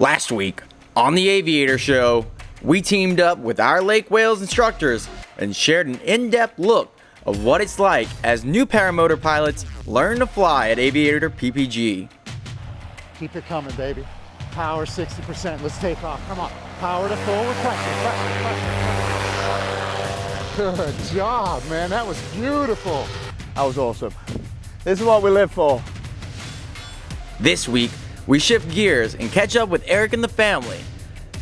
Last week, on the Aviator Show, we teamed up with our Lake Wales instructors and shared an in-depth look of what it's like as new paramotor pilots learn to fly at Aviator PPG. Keep it coming, baby. Power 60%. Let's take off. Come on. Power to full with pressure. Good job, man. That was beautiful. That was awesome. This is what we live for. This week, we shift gears and catch up with Eric and the family.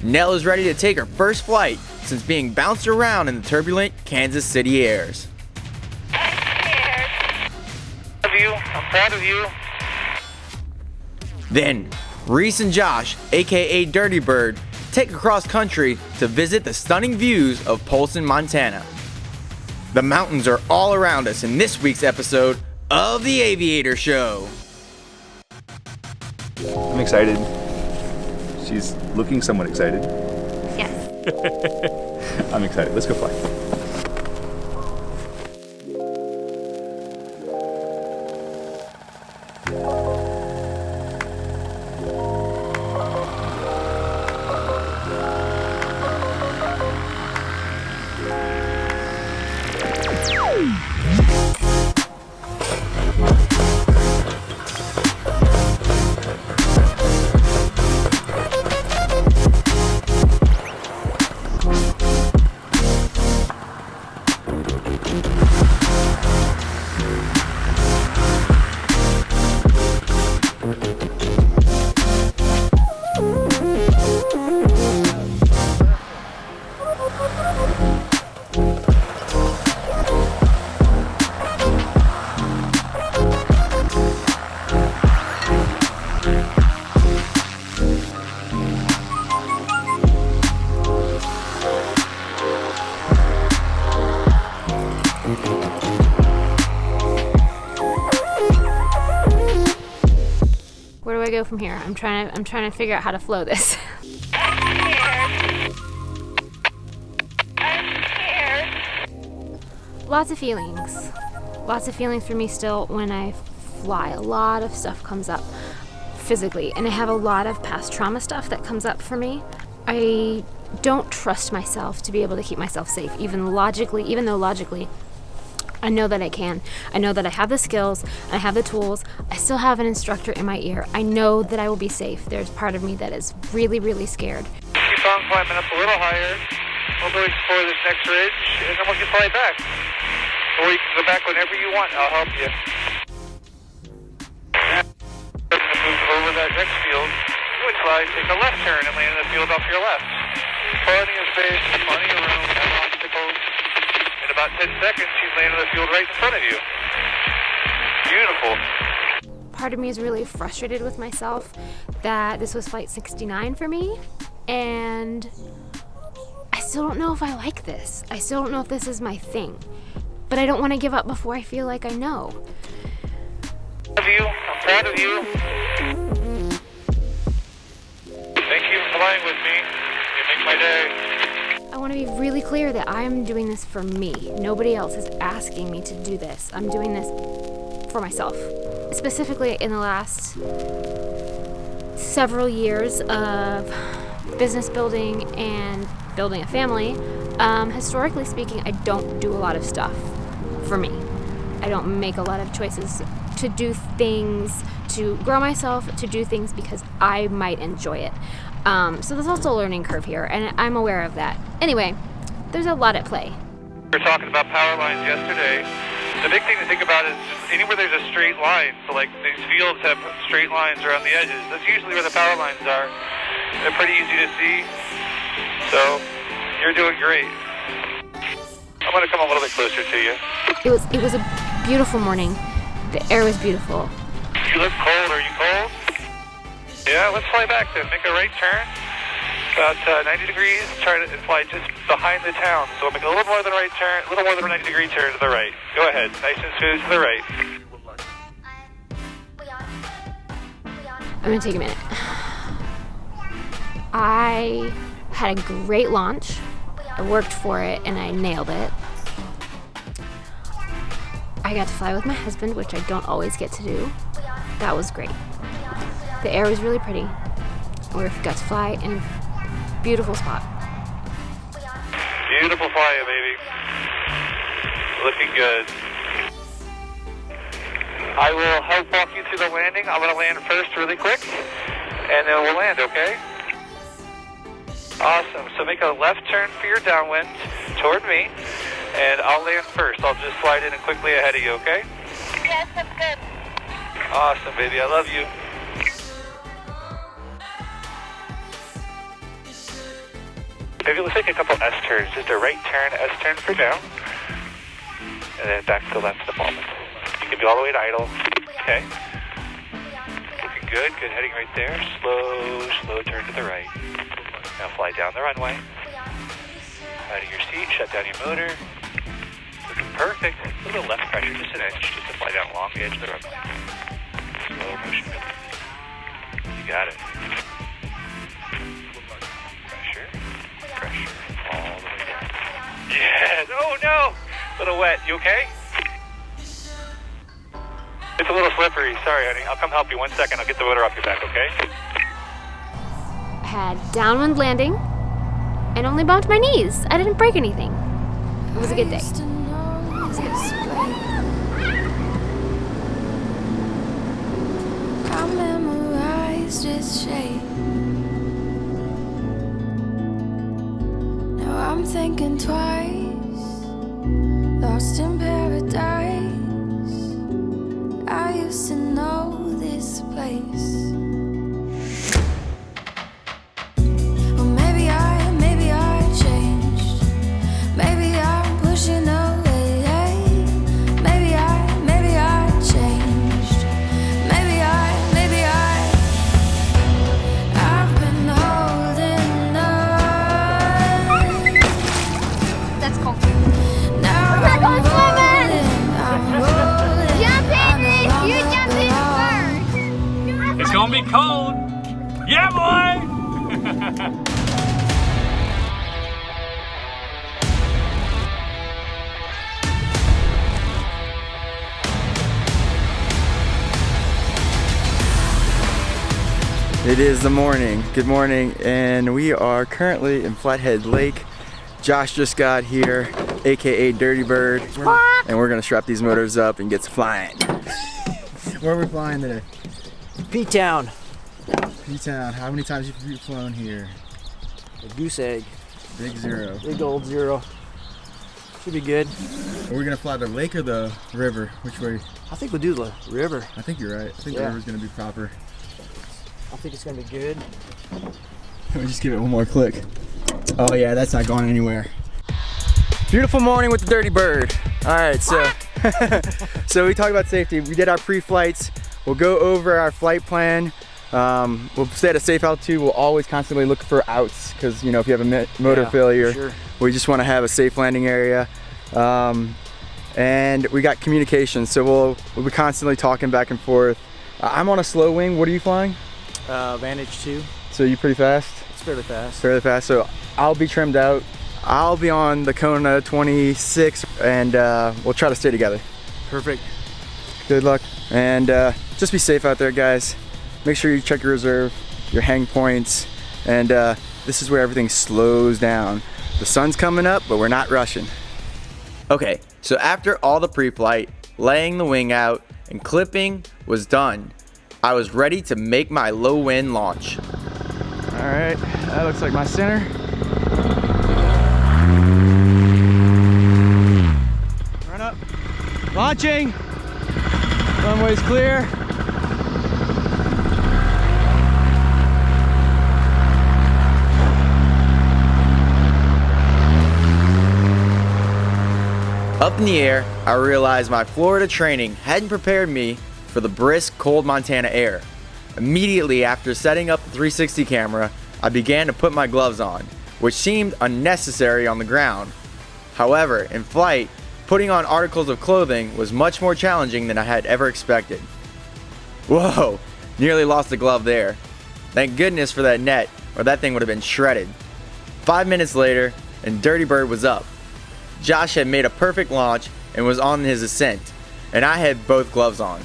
Nelle is ready to take her first flight since being bounced around in the turbulent Kansas City airs. I'm proud of you. Then, Reese and Josh, aka Dirty Bird, take across country to visit the stunning views of Polson, Montana. The mountains are all around us in this week's episode of the Aviator Show. I'm excited. She's looking somewhat excited. Yes. I'm excited. Let's go fly. Where do I go from here? I'm trying to figure out how to flow this. I'm scared. Lots of feelings. Lots of feelings for me still when I fly. A lot of stuff comes up physically, and I have a lot of past trauma stuff that comes up for me. I don't trust myself to be able to keep myself safe, even though logically I know that I can. I know that I have the skills, I have the tools. I still have an instructor in my ear. I know that I will be safe. There's part of me that is really, really scared. Keep on climbing up a little higher. We'll go explore this next ridge, and then we can fly back. Or you can go back whenever you want. I'll help you. Move over that next field. You would fly, take a left turn, and land in the field off your left. Plenty of space, plenty of room, no obstacles. In about 10 seconds, she's landing in the field right in front of you. Beautiful. Part of me is really frustrated with myself that this was flight 69 for me, and I still don't know if I like this. I still don't know if this is my thing, but I don't want to give up before I feel like I know. Love you. I'm proud of you. Thank you for flying with me. You make my day. I want to be really clear that I'm doing this for me. Nobody else is asking me to do this. I'm doing this for myself. Specifically in the last several years of business building and building a family, historically speaking, I don't do a lot of stuff for me. I don't make a lot of choices to do things, to grow myself, to do things because I might enjoy it. So there's also a learning curve here, and I'm aware of that. Anyway, there's a lot at play. We were talking about power lines yesterday. The big thing to think about is anywhere there's a straight line. So like these fields have straight lines around the edges. That's usually where the power lines are. They're pretty easy to see. So you're doing great. I'm going to come a little bit closer to you. It was a beautiful morning. The air was beautiful. You look cold. Are you cold? Yeah, let's fly back then. Make a right turn. About 90 degrees. Try to fly just behind the town. So make a little more than a right turn, a little more than a 90-degree turn to the right. Go ahead. Nice and smooth to the right. I'm going to take a minute. I had a great launch. I worked for it and I nailed it. I got to fly with my husband, which I don't always get to do. That was great. The air was really pretty. We got to fly in a beautiful spot. Beautiful flying, baby. Looking good. I will help walk you through the landing. I'm going to land first really quick, and then we'll land, okay? Awesome. So make a left turn for your downwind toward me, and I'll land first. I'll just slide in and quickly ahead of you, okay? Yes, I'm good. Awesome, baby. I love you. Maybe let's take a couple S-turns. Just a right turn, S-turn for now, and then back to the left at the moment. You can do all the way to idle. Okay. Looking good. Good heading right there. Slow turn to the right. Now fly down the runway. Out of your seat. Shut down your motor. Looking perfect. A little left pressure, just an inch, just to fly down along the edge of the runway. Slow motion. You got it. Pressure. All the way down. Yes. Oh no. A little wet. You okay? It's a little slippery. Sorry, honey. I'll come help you. 1 second. I'll get the motor off your back, okay? Had downwind landing and only bumped my knees. I didn't break anything. It was a good day. It was a good day. I memorized its shape. Now I'm thinking twice. Lost in paradise. I used to know this place. Well, maybe I changed. Maybe I'm pushing away. Maybe I changed. Maybe I've been holding on. That's cool. Now We're going swimming. I'm rolling. Jump in, Nick. You jump in first. It's gonna be cold. Yeah, boy! It is the morning. Good morning, and we are currently in Flathead Lake. Josh just got here, aka Dirty Bird, and we're gonna strap these motors up and get to flying. Where are we flying today? P-Town, P-Town. How many times have you flown here? a goose egg, Big zero. big old zero. Should be good. Are we gonna fly the lake or the river? Which way? I think we'll do the river. I think you're right. I think the Yeah. river's gonna be proper. I think it's gonna be good. Let me just give it one more click. Oh yeah, that's not going anywhere. Beautiful morning with the Dirty Bird. All right, so so we talked about safety. We did our pre-flights. We'll go over our flight plan. We'll stay at a safe altitude. We'll always constantly look for outs because, you know, if you have a motor failure, sure. we just want to have a safe landing area. And we got communication, so we'll be constantly talking back and forth. I'm on a slow wing. What are you flying? Vantage 2. So you pretty fast? It's fairly fast. Fairly fast. So I'll be trimmed out. I'll be on the Kona 26, and we'll try to stay together. Perfect. Good luck, and just be safe out there, guys. Make sure you check your reserve, your hang points, and this is where everything slows down. The sun's coming up, but we're not rushing. Okay, so after all the pre-flight, laying the wing out, and clipping was done, I was ready to make my low wind launch. All right, that looks like my center. Run up, launching, runway's clear. Up in the air, I realized my Florida training hadn't prepared me for the brisk, cold Montana air. Immediately after setting up the 360 camera, I began to put my gloves on, which seemed unnecessary on the ground. However, in flight, putting on articles of clothing was much more challenging than I had ever expected. Whoa, nearly lost the glove there. Thank goodness for that net, or that thing would have been shredded. 5 minutes later, and Dirty Bird was up. Josh had made a perfect launch and was on his ascent, and I had both gloves on.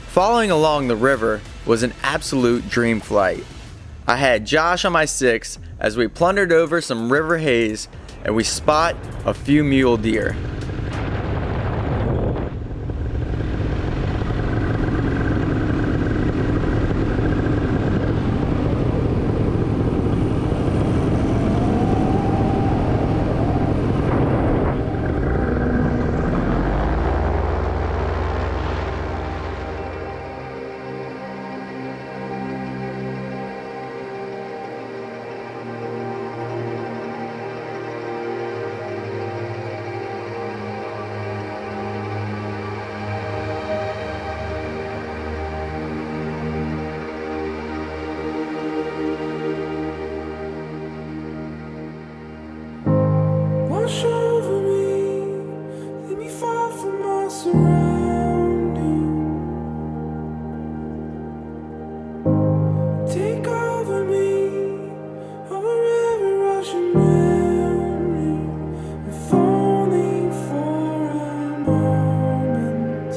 Following along the river was an absolute dream flight. I had Josh on my 6 as we plundered over some river haze and we spot a few mule deer. Wash over me, leave me far from my surroundings. Take over me, over every rushing memory. If only for a moment.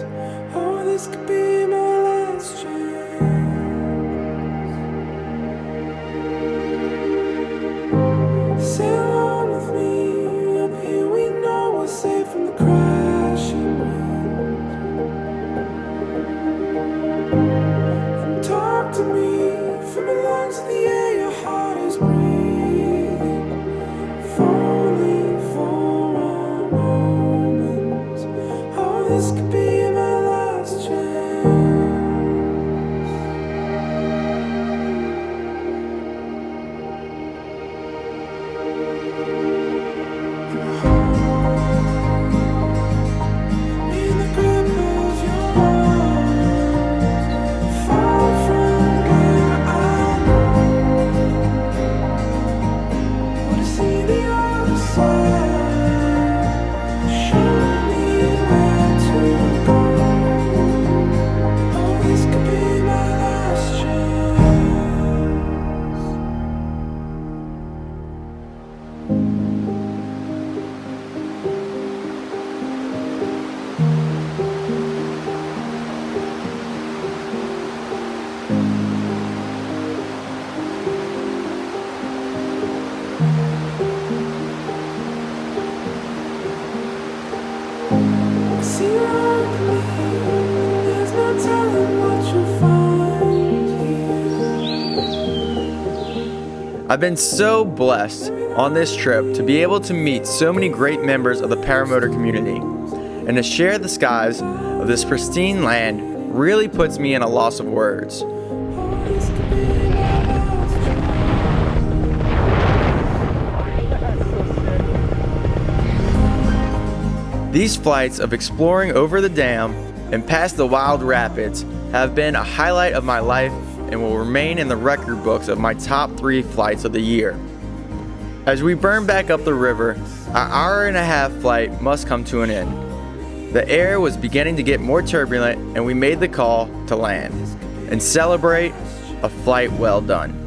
Oh, this could be my last chance. Sail on with me. Up here we know we're safe from the crashing wind. And talk to me from the lungs of the air your heart is breathing. If only for a moment. Oh, this could be my last chance. In the grip of your arms, far from where I know. Want to see the other side. Show me where to go. Oh, this could be my last chance. See around me, there's no telling what you'll find here. I've been so blessed on this trip to be able to meet so many great members of the paramotor community, and to share the skies of this pristine land really puts me in a loss of words. This could be my last These flights of exploring over the dam and past the wild rapids have been a highlight of my life and will remain in the record books of my top 3 flights of the year. As we burn back up the river, our hour-and-a-half flight must come to an end. The air was beginning to get more turbulent and we made the call to land and celebrate a flight well done.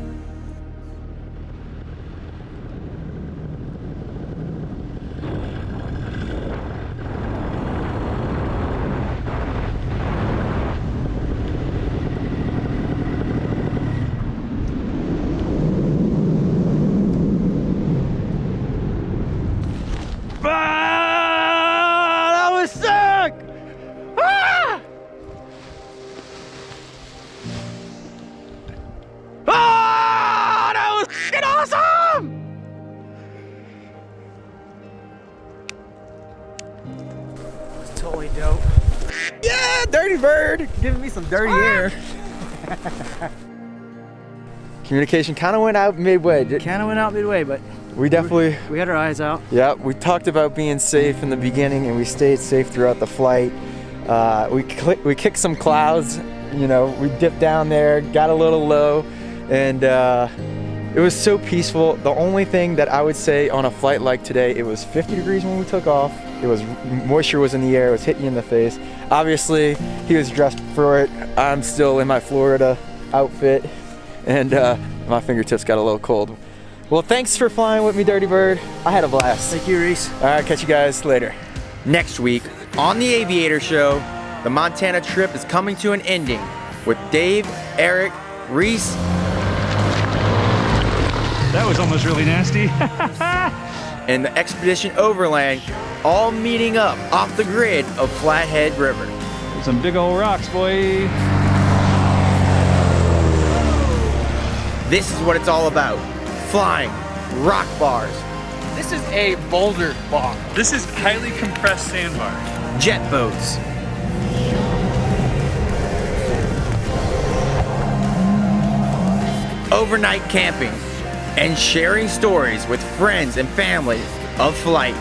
That was sick! Ah! Ah, that was fucking awesome! That was totally dope. Yeah, Dirty Bird! Giving me some dirty air. Communication kind of went out midway. Kind of went out midway, but We definitely, we had our eyes out. yeah, we talked about being safe in the beginning and we stayed safe throughout the flight. We kicked some clouds, you know, we dipped down there, got a little low, and it was so peaceful. The only thing that I would say on a flight like today, it was 50 degrees when we took off. It was, moisture was in the air, it was hitting you in the face. Obviously, he was dressed for it. I'm still in my Florida outfit, and my fingertips got a little cold. Well, thanks for flying with me, Dirty Bird. I had a blast. Thank you, Reese. All right, catch you guys later. Next week on the Aviator Show, the Montana trip is coming to an ending with Dave, Eric, Reese, That was almost really nasty. and the Expedition Overland, all meeting up off the grid of Flathead River. Some big old rocks, boy. This is what it's all about. Flying, rock bars, This is a boulder bar. This is highly compressed sandbar. jet boats, overnight camping, and sharing stories with friends and family of flight.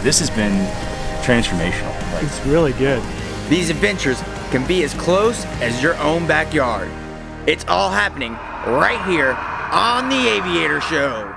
This has been transformational. Like, It's really good. These adventures can be as close as your own backyard. It's all happening right here on the Aviator Show.